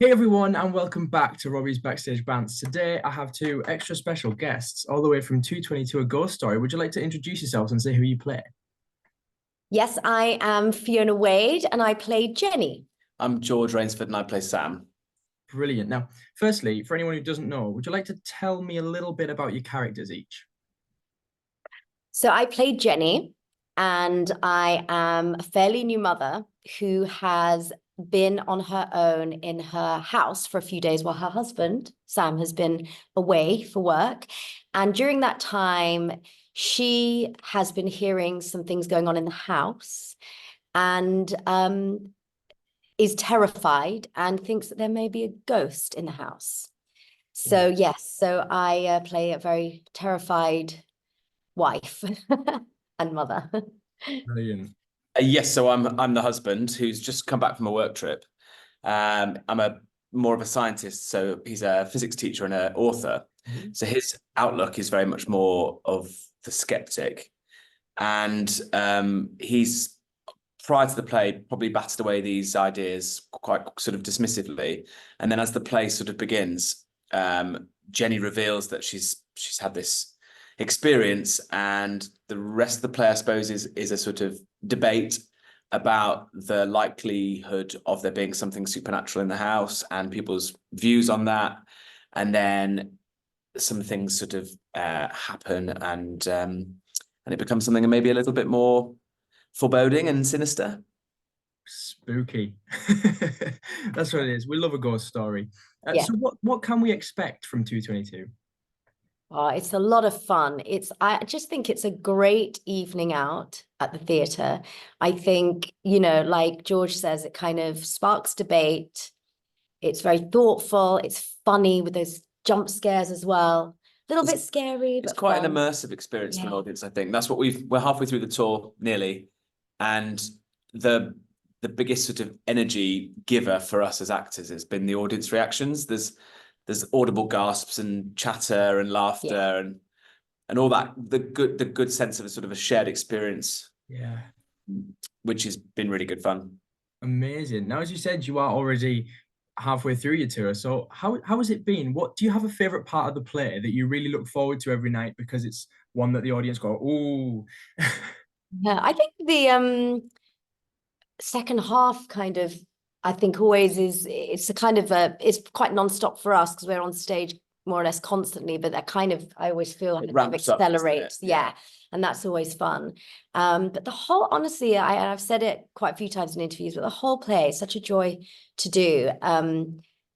Hey everyone, and welcome back to Robbie's Backstage Bants. Today I have two extra special guests, all the way from 222 A Ghost Story. Would you like to introduce yourselves and say who you play? Yes, I am Fiona Wade and I play Jenny. I'm George Rainsford and I play Sam. Brilliant. Now, firstly, for anyone who doesn't know, would you like to tell me a little bit about your characters each? So I play Jenny and I am a fairly new mother who has been on her own in her house for a few days while her husband, Sam, has been away for work. And during that time, she has been hearing some things going on in the house and is terrified and thinks that there may be a ghost in the house. So yes, so I play a very terrified wife and mother. Brilliant. Yes, so I'm the husband who's just come back from a work trip. I'm a more of a scientist, so he's a physics teacher and an author. So his outlook is very much more of the skeptic, and he's prior to the play probably batted away these ideas quite sort of dismissively, and then as the play sort of begins, Jenny reveals that she's had this experience, and the rest of the play, I suppose, is a sort of debate about the likelihood of there being something supernatural in the house and people's views on that. And then some things sort of happen, and it becomes something maybe a little bit more foreboding and sinister. Spooky. That's what it is. We love a ghost story. Yeah. So what can we expect from 222? Oh, it's a lot of fun. I just think it's a great evening out at the theatre. I think, like George says, it kind of sparks debate. It's very thoughtful. It's funny with those jump scares as well. A little bit scary, but it's quite fun. an immersive experience for an audience, I think. That's what we're halfway through the tour nearly. And the biggest sort of energy giver for us as actors has been the audience reactions. There's audible gasps and chatter and laughter and all that, the good sense of a sort of a shared experience. Yeah. Which has been really good fun. Amazing. Now, as you said, you are already halfway through your tour. So how has it been? What do you have a favorite part of the play that you really look forward to every night because it's one that the audience go, "Ooh." Yeah, I think the second half kind of, I think always it's a kind of it's quite non-stop for us because we're on stage more or less constantly, but that kind of, I always feel like it kind of accelerates. Yeah. And that's always fun. But the whole, honestly, I've said it quite a few times in interviews, but the whole play is such a joy to do.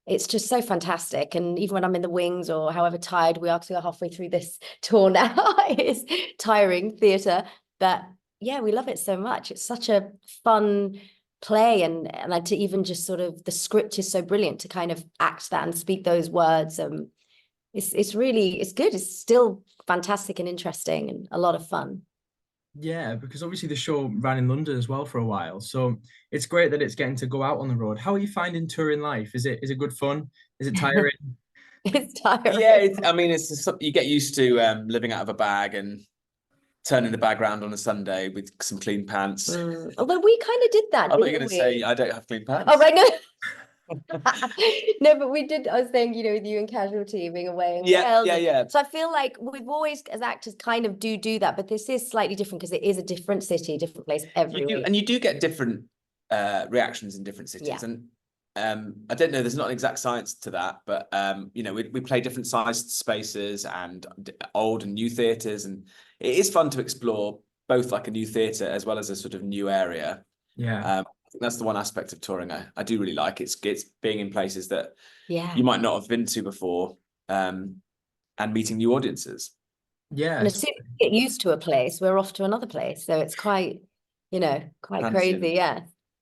It's just so fantastic. And even when I'm in the wings or however tired we are, because we are halfway through this tour now, it's tiring theatre. But yeah, we love it so much. It's such a fun play, and to even just sort of, the script is so brilliant to kind of act that and speak those words. It's good. It's still fantastic and interesting and a lot of fun. Yeah, because obviously the show ran in London as well for a while. So it's great that it's getting to go out on the road. How are you finding touring life? Is it good fun? Is it tiring? It's tiring. Yeah, I mean, it's something you get used to, living out of a bag and turning the bag around on a Sunday with some clean pants. Although we kind of did that. I thought you were going to say I don't have clean pants. Oh, right, no. No, but we did. I was saying, with you and Casualty being away in Wales. Yeah. So I feel like we've always, as actors, kind of do that, but this is slightly different because it is a different city, different place every week. And you do get different reactions in different cities. Yeah. And I don't know, there's not an exact science to that, but we play different sized spaces and old and new theatres, and it is fun to explore both like a new theatre as well as a sort of new area. Yeah. I think that's the one aspect of touring I do really like. It's being in places that Yeah. you might not have been to before, and meeting new audiences. Yeah. And as soon as we get used to a place, we're off to another place. So it's quite, quite crazy. Yeah.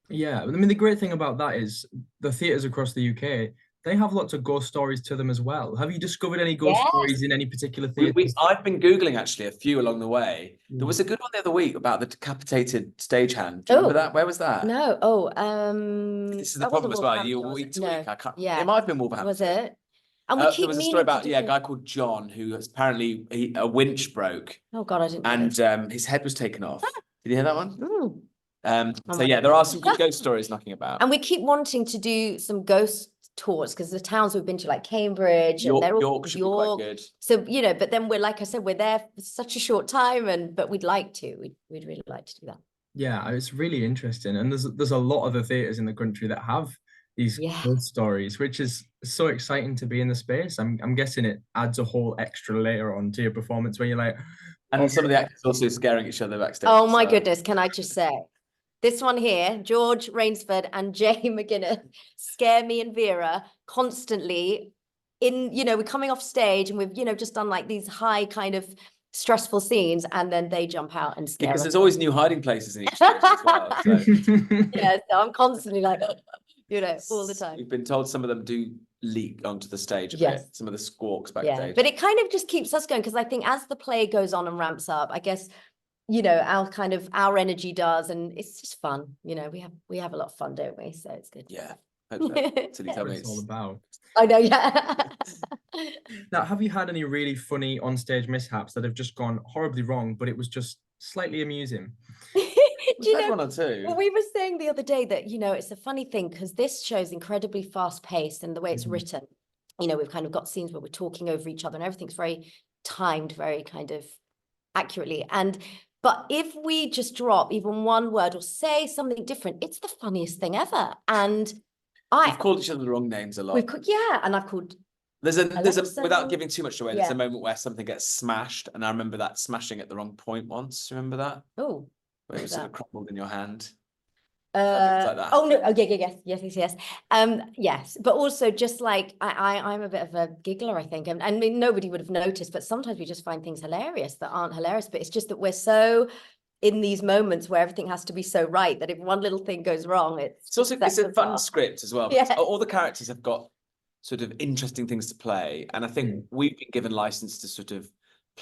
Yeah, I mean, the great thing about that is the theatres across the UK, they have lots of ghost stories to them as well. Have you discovered any ghost stories in any particular theatre? I've been Googling actually a few along the way. There was a good one the other week about the decapitated stagehand. Do you remember that? Where was that? No. This is the problem as well. You week to week. I can't. Yeah. It might have been Wolverhampton. Was it? And we keep there was a story about a guy called John who was apparently a winch broke. Oh God, I didn't know. And his head was taken off. Did you hear that one? Ooh. So yeah, there are some good ghost stories knocking about. And we keep wanting to do some ghost tours, because the towns we've been to, like Cambridge, and they're all York should be quite good. So, you know, but then we're, like I said, we're there for such a short time, but we'd like to. We'd really like to do that. Yeah, it's really interesting, and there's a lot of the theatres in the country that have these ghost stories, which is so exciting to be in the space. I'm guessing it adds a whole extra layer on to your performance when you're like, and some of the actors also scaring each other backstage. Oh my goodness, can I just say, this one here, George Rainsford and Jay McGuinness, scare me and Vera constantly. You know, we're coming off stage and we've, you know, just done like these high kind of stressful scenes, and then they jump out and scare because us. there's always new hiding places in each stage as well. So. Yeah, so I'm constantly like, you know, all the time. You've been told some of them do leak onto the stage a bit, some of the squawks backstage. Yeah, but it kind of just keeps us going, because I think as the play goes on and ramps up, I guess, you know, our energy does, and it's just fun. You know, we have a lot of fun, don't we? So it's good. Yeah, hope so. Till you tell me it's all about. I know, yeah. Now, have you had any really funny onstage mishaps that have just gone horribly wrong, but it was just slightly amusing? Do you know, one or two. well, we were saying the other day that, you know, it's a funny thing, because this show's incredibly fast paced, and the way it's written, you know, we've kind of got scenes where we're talking over each other and everything's very timed, very kind of accurately. But if we just drop even one word or say something different, it's the funniest thing ever. And we've called each other the wrong names a lot. And I've called. There's a without giving too much away, there's a moment where something gets smashed, and I remember that smashing at the wrong point once. Remember that? Oh, where it was sort of crumbled in your hand. Like that. Oh no! Oh yes. Yes, but also just like I'm a bit of a giggler, I think, and I mean nobody would have noticed, but sometimes we just find things hilarious that aren't hilarious. But it's just that we're so in these moments where everything has to be so right that if one little thing goes wrong, it's a fun script as well. Yeah. All the characters have got sort of interesting things to play, and I think we've been given license to sort of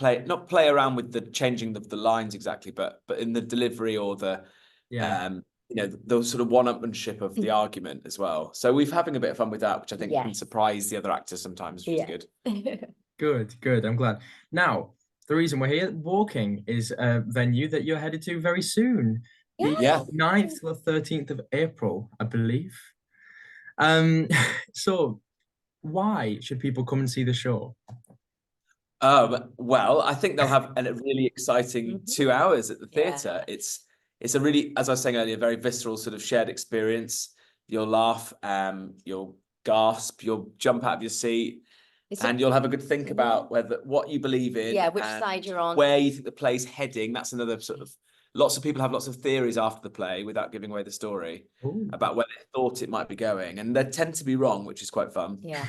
not play around with the changing of the lines exactly, but in the delivery or the you know, the sort of one-upmanship of the argument as well. So we're having a bit of fun with that, which I think can surprise the other actors sometimes, which is good. Good. I'm glad. Now, the reason we're here, Walking is a venue that you're headed to very soon. The 9th to the 13th of April, I believe. So why should people come and see the show? Well, I think they'll have a really exciting 2 hours at the theatre. It's a really, as I was saying earlier, very visceral sort of shared experience. You'll laugh, you'll gasp, you'll jump out of your seat, and you'll have a good think about what you believe in. Yeah, which side you're on. Where you think the play's heading. That's another sort of, lots of people have lots of theories after the play without giving away the story about where they thought it might be going. And they tend to be wrong, which is quite fun. Yeah.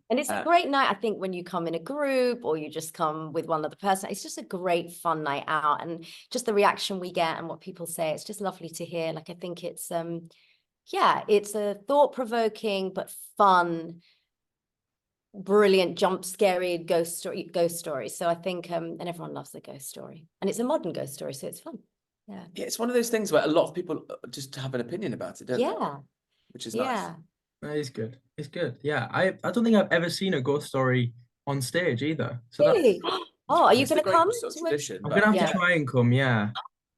And it's a great night, I think, when you come in a group or you just come with one other person. It's just a great fun night out, and just the reaction we get and what people say, it's just lovely to hear. Like, I think it's it's a thought-provoking but fun, brilliant, scary ghost story. So I think and everyone loves a ghost story, and it's a modern ghost story, so it's fun. Yeah, it's one of those things where a lot of people just have an opinion about it, don't they? Which is nice. That is good. It's good. Yeah, I don't think I've ever seen a ghost story on stage either. So really? Are you going to come? I'm going to have to try and come. Yeah.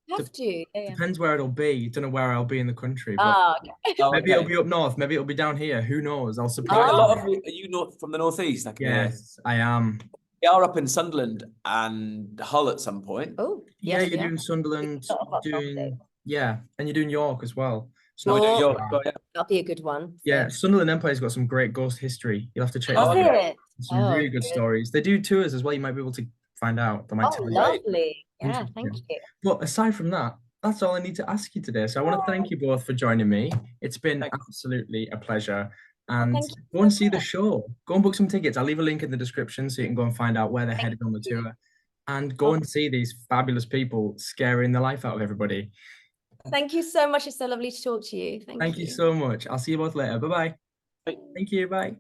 You have to. Depends where it'll be. Don't know where I'll be in the country. But maybe it'll be up north. Maybe it'll be down here. Who knows? I'll surprise. Are you from the northeast? Yes, I am. We are up in Sunderland and Hull at some point. Oh, yeah, you're doing Sunderland, and you're doing York as well. So that'll be a good one. So. Yeah, Sunderland Empire's got some great ghost history. You'll have to check out. Some really good stories. They do tours as well. You might be able to find out. They might tell you. Lovely. Yeah, thank you. But aside from that, that's all I need to ask you today. So I want to thank you both for joining me. It's been absolutely a pleasure. And go and see the show. Go and book some tickets. I'll leave a link in the description so you can go and find out where they're headed on the tour. And go and see these fabulous people scaring the life out of everybody. Thank you so much. It's so lovely to talk to you. Thank you so much. I'll see you both later. Bye-bye. Thank you. Bye.